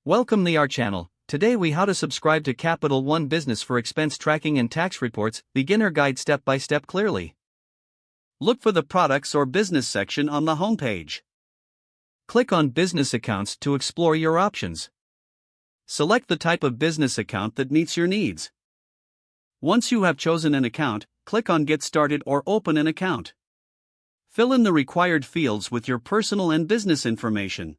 Welcome to our channel. Today we how to subscribe to Capital One Business for expense tracking and tax reports, beginner guide step by step clearly. Look for the products or business section on the homepage. Click on business accounts to explore your options. Select the type of business account that meets your needs. Once you have chosen an account, click on Get Started or Open an Account. Fill in the required fields with your personal and business information.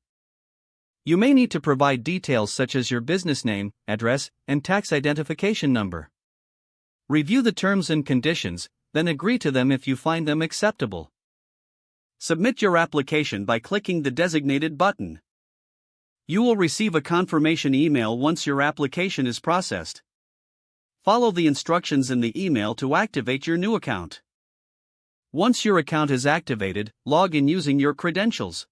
You may need to provide details such as your business name, address, and tax identification number. Review the terms and conditions, then agree to them if you find them acceptable. Submit your application by clicking the designated button. You will receive a confirmation email once your application is processed. Follow the instructions in the email to activate your new account. Once your account is activated, log in using your credentials.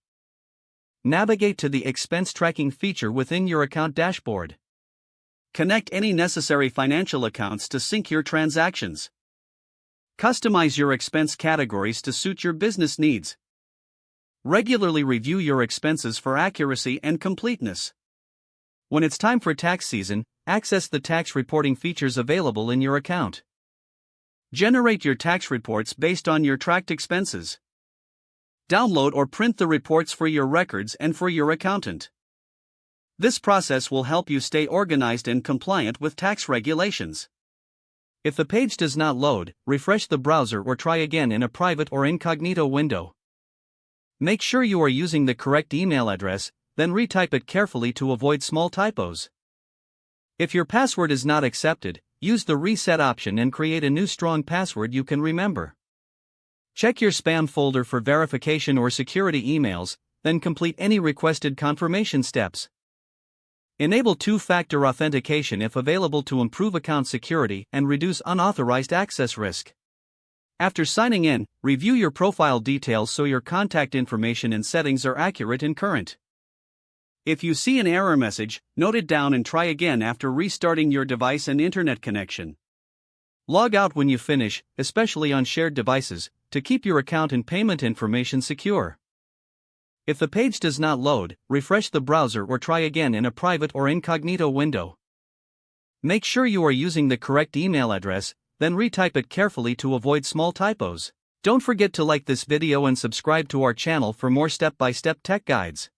Navigate to the expense tracking feature within your account dashboard. Connect any necessary financial accounts to sync your transactions. Customize your expense categories to suit your business needs. Regularly review your expenses for accuracy and completeness. When it's time for tax season, access the tax reporting features available in your account. Generate your tax reports based on your tracked expenses. Download or print the reports for your records and for your accountant. This process will help you stay organized and compliant with tax regulations. If the page does not load, refresh the browser or try again in a private or incognito window. Make sure you are using the correct email address, then retype it carefully to avoid small typos. If your password is not accepted, use the reset option and create a new strong password you can remember. Check your spam folder for verification or security emails, then complete any requested confirmation steps. Enable two-factor authentication if available to improve account security and reduce unauthorized access risk. After signing in, review your profile details so your contact information and settings are accurate and current. If you see an error message, note it down and try again after restarting your device and internet connection. Log out when you finish, especially on shared devices, to keep your account and payment information secure. If the page does not load, refresh the browser or try again in a private or incognito window. Make sure you are using the correct email address, then retype it carefully to avoid small typos. Don't forget to like this video and subscribe to our channel for more step-by-step tech guides.